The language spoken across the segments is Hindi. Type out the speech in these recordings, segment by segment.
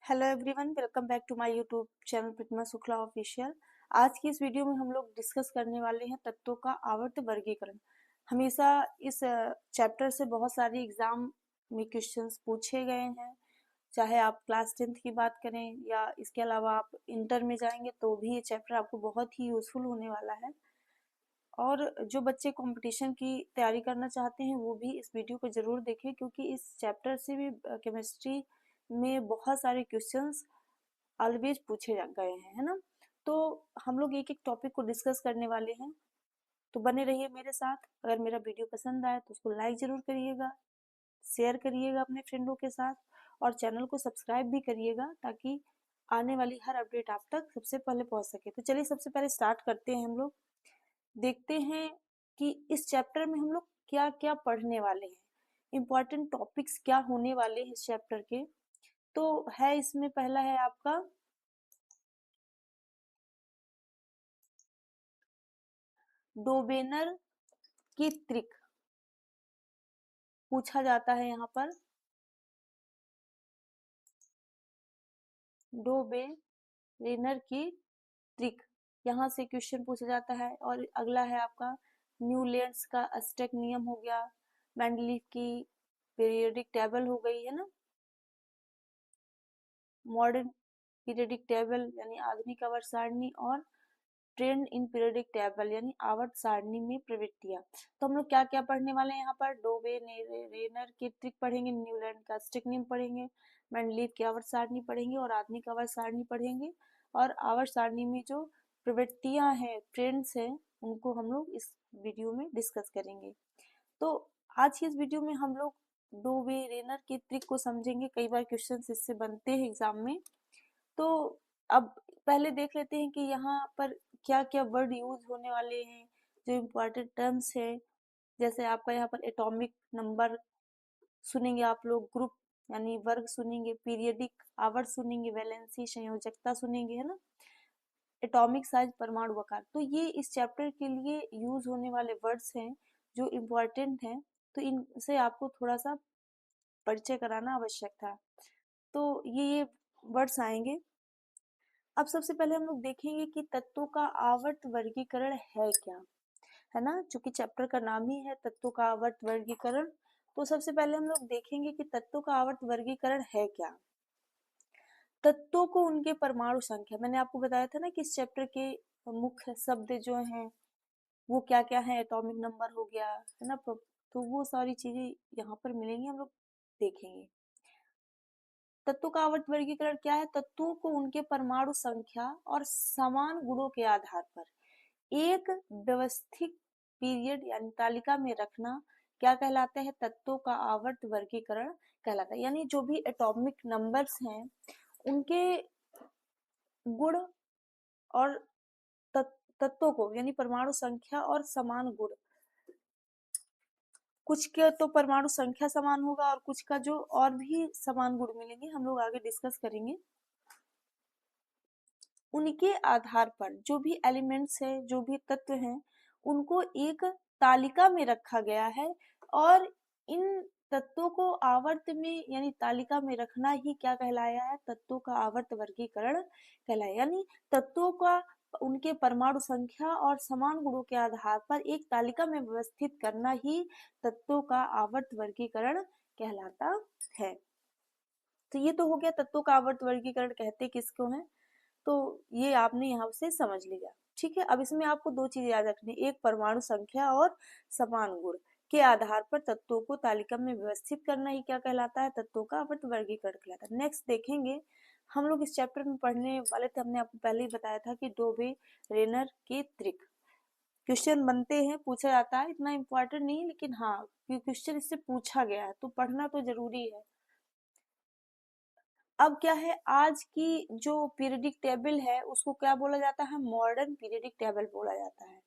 Hello everyone, welcome back to my YouTube channel Pratima Shukla official. आज की इस वीडियो में हम लोग डिस्कस करने वाले हैं तत्वों का आवर्त वर्गीकरण। हमेशा इस चैप्टर से बहुत सारे एग्जाम में क्वेश्चंस पूछे गए हैं, चाहे आप क्लास 10th की बात करें या इसके अलावा आप इंटर में जाएंगे तो भी ये चैप्टर आपको बहुत ही यूजफुल होने वाला है। और जो बच्चे कंपटीशन की तैयारी करना चाहते हैं वो भी इस वीडियो को जरूर देखें, क्योंकि इस चैप्टर से भी केमिस्ट्री में बहुत सारे क्वेश्चंस ऑलवेज पूछे गए हैं, है ना। तो हम लोग एक एक टॉपिक को डिस्कस करने वाले हैं, तो बने रहिए मेरे साथ। अगर मेरा वीडियो पसंद आए तो उसको लाइक जरूर करिएगा, शेयर करिएगा अपने फ्रेंडों के साथ, और चैनल को सब्सक्राइब भी करिएगा ताकि आने वाली हर अपडेट आप तक सबसे पहले पहुंच सके। तो चलिए सबसे पहले स्टार्ट करते हैं। हम लोग देखते हैं कि इस चैप्टर में हम लोग क्या क्या पढ़ने वाले हैं, इम्पोर्टेंट टॉपिक्स क्या होने वाले हैं इस चैप्टर के। तो है इसमें पहला है आपका डोबेनर की त्रिक। पूछा जाता है यहाँ पर डोबेरेनर की त्रिक, यहाँ से क्वेश्चन पूछा जाता है। और अगला है आपका न्यूलैंड्स का अस्टेक नियम हो गया, मेंडलीफ की पीरियोडिक टेबल हो गई, है ना। मॉडर्न पीरियोडिक टेबल यानी आधुनिक आवर्त सारणी, और ट्रेंड इन पीरियोडिक टेबल यानी आवर्त सारणी में प्रवृत्तियां। तो हम लोग क्या क्या पढ़ने वाले हैं यहाँ पर, डोबेरेनर की ट्रिक पढ़ेंगे, न्यूलैंड का अस्टेक नियम पढ़ेंगे, मेंडलीफ की आवर्त सारणी पढ़ेंगे और आधुनिक आवर्त सारणी पढ़ेंगे। और आवर्त सारणी में जो प्रवृत्तियां हैं, ट्रेंड्स हैं, उनको हम लोग इस वीडियो में डिस्कस करेंगे। तो आज की इस वीडियो में हम लोग डोबेरेनर की ट्रिक को समझेंगे। कई बार क्वेश्चन इससे बनते हैं एग्जाम में। तो अब पहले देख लेते हैं कि यहाँ पर क्या क्या वर्ड यूज होने वाले हैं, जो इम्पोर्टेंट टर्म्स है। जैसे आपका यहाँ पर एटॉमिक नंबर सुनेंगे आप लोग, ग्रुप यानी वर्ग सुनेंगे, पीरियडिक आवर्त सुनेंगे, वैलेंसी संयोजकता सुनेंगे, है ना। एटॉमिक साइज परमाणु आकार, तो ये इस चैप्टर के लिए यूज होने वाले वर्ड्स हैं जो इम्पोर्टेंट हैं। तो इनसे आपको थोड़ा सा परिचय कराना आवश्यक था। तो ये वर्ड्स आएंगे। अब सबसे पहले हम लोग देखेंगे कि तत्वों का आवर्त वर्गीकरण है क्या, है ना, चूंकि चैप्टर का नाम ही है तत्वों का आवर्त वर्गीकरण। तो सबसे पहले हम लोग देखेंगे कि तत्वों का आवर्त वर्गीकरण है क्या। तत्वों को उनके परमाणु संख्या, मैंने आपको बताया था ना कि इस चैप्टर के मुख्य शब्द जो हैं वो क्या क्या है, एटॉमिक नंबर हो गया, है ना। तो वो सारी चीजें यहाँ पर मिलेंगी, हम लोग देखेंगे। तत्वों का आवर्त वर्गीकरण क्या है, तत्वों को उनके परमाणु संख्या और समान गुणों के आधार पर एक व्यवस्थित पीरियड यानी तालिका में रखना क्या कहलाता है, तत्वों का आवर्त वर्गीकरण कहलाता है। यानी जो भी एटॉमिक नंबर्स हैं उनके गुण और तत्वों को यानी परमाणु संख्या और समान गुण, कुछ के तो परमाणु संख्या समान होगा और कुछ का जो और भी समान गुण मिलेंगे, हम लोग आगे डिस्कस करेंगे। उनके आधार पर जो भी एलिमेंट्स है, जो भी तत्व हैं, उनको एक तालिका में रखा गया है। और इन तत्वों को आवर्त में यानी तालिका में रखना ही क्या कहलाया है, तत्वों का आवर्त वर्गीकरण कहलाया। यानी तत्वों का उनके परमाणु संख्या और समान गुणों के आधार पर एक तालिका में व्यवस्थित करना ही तत्वों का आवर्त वर्गीकरण कहलाता है। तो ये तो हो गया तत्वों का आवर्त वर्गीकरण कहते किसको है, तो ये आपने यहाँ से समझ लिया। ठीक है, अब इसमें आपको दो चीजें याद रखनी, एक परमाणु संख्या और समान गुण के आधार पर तत्वों को तालिका में व्यवस्थित करना ही क्या कहलाता है, तत्वों का आवर्त वर्गीकरण कहलाता है। नेक्स्ट देखेंगे हम लोग इस चैप्टर में पढ़ने वाले थे, हमने आपको पहले ही बताया था कि डोबेरेनर की त्रिक क्वेश्चन बनते हैं, पूछा जाता है, इतना इम्पोर्टेंट नहीं लेकिन हाँ क्वेश्चन इससे पूछा गया है तो पढ़ना तो जरूरी है। अब क्या है, आज की जो पीरियडिक टेबल है उसको क्या बोला जाता है, मॉडर्न पीरियडिक टेबल बोला जाता है।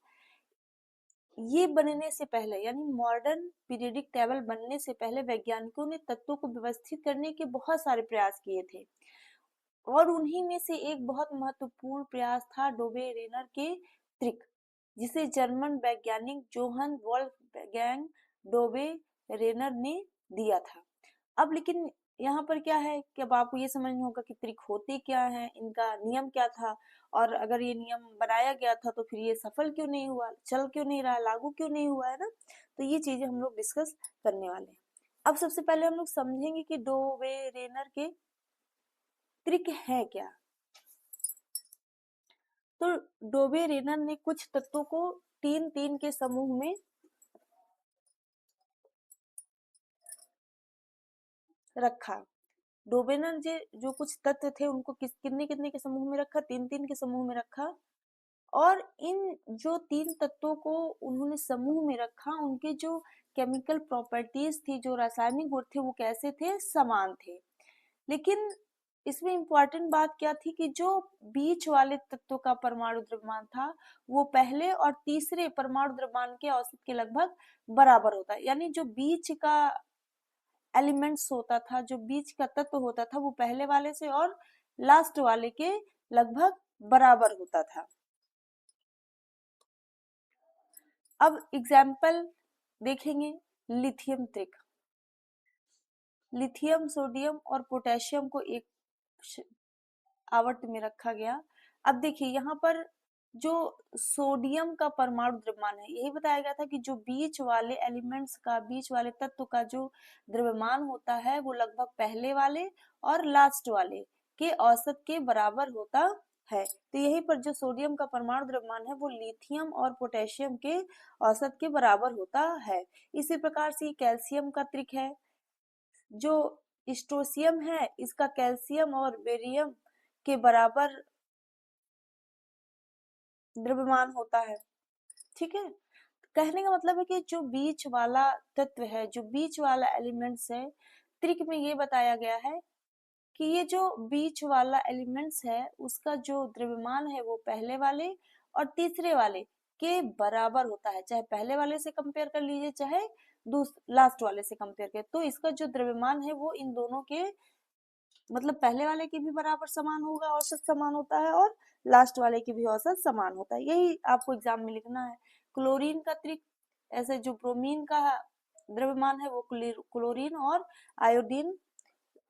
ये बनने से पहले यानी मॉडर्न पीरियडिक टेबल बनने से पहले वैज्ञानिकों ने तत्वों को व्यवस्थित करने के बहुत सारे प्रयास किए थे, और उन्हीं में से एक बहुत महत्वपूर्ण प्रयास था डोबेरेनर के त्रिक, जिसे जर्मन वैज्ञानिक जोहन वोल्फगैंग डोबेरेनर ने दिया था। अब लेकिन यहाँ पर क्या है कि अब आपको ये समझना होगा कि त्रिक होते क्या है, इनका नियम क्या था, और अगर ये नियम बनाया गया था तो फिर ये सफल क्यों नहीं हुआ, चल क्यों नहीं रहा, लागू क्यों नहीं हुआ, है ना। तो ये चीजें हम लोग डिस्कस करने वाले हैं। अब सबसे पहले हम लोग समझेंगे कि डोबेरेनर के त्रिक है क्या। तो डोबेरेनर ने कुछ तत्वों को तीन तीन के समूह में रखा। डोबेरेनर जो कुछ तत्व थे उनको कितने कितने के समूह में रखा, तीन तीन के समूह में रखा। और इन जो तीन तत्वों को उन्होंने समूह में रखा, उनके जो केमिकल प्रॉपर्टीज थी, जो रासायनिक गुण थे, वो कैसे थे, समान थे। लेकिन इसमें इम्पोर्टेंट बात क्या थी कि जो बीच वाले तत्व का परमाणु द्रव्यमान था वो पहले और तीसरे परमाणु द्रव्यमान के औसत के लगभग बराबर होता है। यानी जो बीच का एलिमेंट्स होता था, जो बीच का तत्व होता था, वो पहले वाले से और लास्ट वाले के लगभग बराबर होता था। अब एग्जाम्पल देखेंगे, लिथियम त्रिक। लिथियम, सोडियम और पोटेशियम को एक आवर्त में रखा गया। अब देखिए यहाँ पर जो सोडियम का परमाणु द्रव्यमान है, यही बताया गया था कि जो बीच वाले एलिमेंट्स का, बीच वाले तत्व का जो द्रव्यमान होता है वो लगभग पहले वाले और लास्ट वाले के औसत के बराबर होता है। तो यही पर जो सोडियम का परमाणु द्रव्यमान है वो लिथियम और पोटेशियम के औसत के बराबर होता है। इसी प्रकार से कैल्शियम का त्रिक है। जो स्ट्रोसियम है इसका कैल्शियम और बेरियम के बराबर द्रव्यमान होता है। ठीक है, कहने का मतलब है कि जो बीच वाला तत्व है, जो बीच वाला एलिमेंट्स है, त्रिक में ये बताया गया है कि ये जो बीच वाला एलिमेंट्स है उसका जो द्रव्यमान है वो पहले वाले और तीसरे वाले के बराबर होता है। चाहे पहले वाले से कंपेयर कर लीजिए, चाहे लास्ट वाले से कंपेयर कर, तो इसका जो द्रव्यमान है वो इन दोनों के मतलब पहले वाले के भी बराबर समान होगा, औसत समान होता है, और लास्ट वाले की भी औसत समान होता है। यही आपको एग्जाम में लिखना है। क्लोरीन का त्रिक, ऐसे जो ब्रोमीन का द्रव्यमान है वो क्लोरीन और आयोडीन,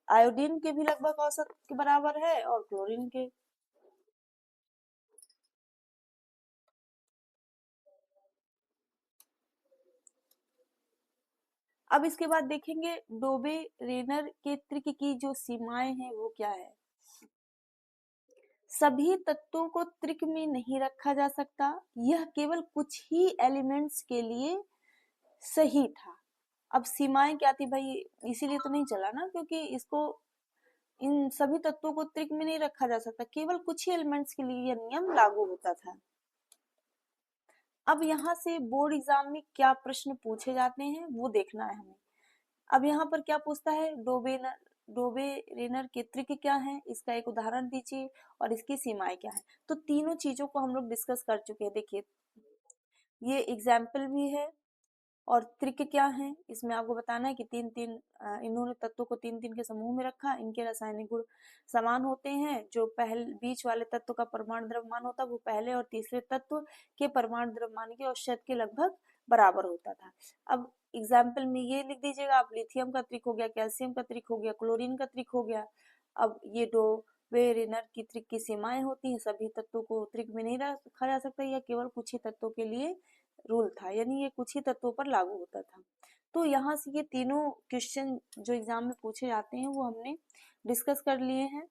आयोडीन के भी लगभग औसत के बराबर है और क्लोरीन के। अब इसके बाद देखेंगे डोबे रेनर के त्रिक की जो सीमाएं हैं वो क्या है। सभी तत्वों को त्रिक में नहीं रखा जा सकता, यह केवल कुछ ही एलिमेंट्स के लिए सही था। अब सीमाएं क्या थी भाई, इसीलिए तो नहीं चला ना, क्योंकि इसको इन सभी तत्वों को त्रिक में नहीं रखा जा सकता, केवल कुछ ही एलिमेंट्स के लिए यह नियम लागू होता था। अब यहाँ से बोर्ड एग्जाम में क्या प्रश्न पूछे जाते हैं वो देखना है हमें। अब यहाँ पर क्या पूछता है, डोबेरेनर के त्रिक क्या है, इसका एक उदाहरण दीजिए और इसकी सीमाएं क्या है। तो तीनों चीजों को हम लोग डिस्कस कर चुके हैं। देखिए ये एग्जाम्पल भी है और त्रिक क्या है, इसमें आपको बताना है कि तीन तीन इन्होंने तत्वों को तीन तीन के समूह में रखा, इनके रासायनिक गुण समान होते हैं। जो पहले बीच वाले तत्व का परमाणु द्रव्यमान होता है वो पहले और तीसरे तत्व के परमाणु द्रव्यमान के औसत के लगभग बराबर होता था। अब एग्जाम्पल में ये लिख दीजिएगा आप, लिथियम का त्रिक हो गया, कैल्शियम का त्रिक हो गया, क्लोरीन का त्रिक हो गया। अब ये डोबेरेनर की त्रिक की सीमाएं होती हैं, सभी तत्वों को त्रिक में नहीं रखा जा सकता, या केवल कुछ ही तत्वों के लिए रूल था, यानी ये कुछ ही तत्वों पर लागू होता था। तो यहाँ से ये तीनों क्वेश्चन जो एग्जाम में पूछे जाते हैं वो हमने डिस्कस कर लिए हैं।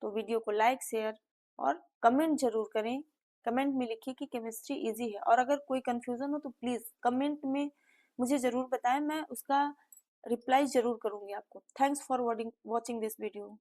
तो वीडियो को लाइक, शेयर और कमेंट जरूर करें। कमेंट में लिखिए कि केमिस्ट्री इजी है, और अगर कोई कंफ्यूजन हो तो प्लीज कमेंट में मुझे जरूर बताएं, मैं उसका रिप्लाई जरूर करूंगी आपको। Thanks for watching this video.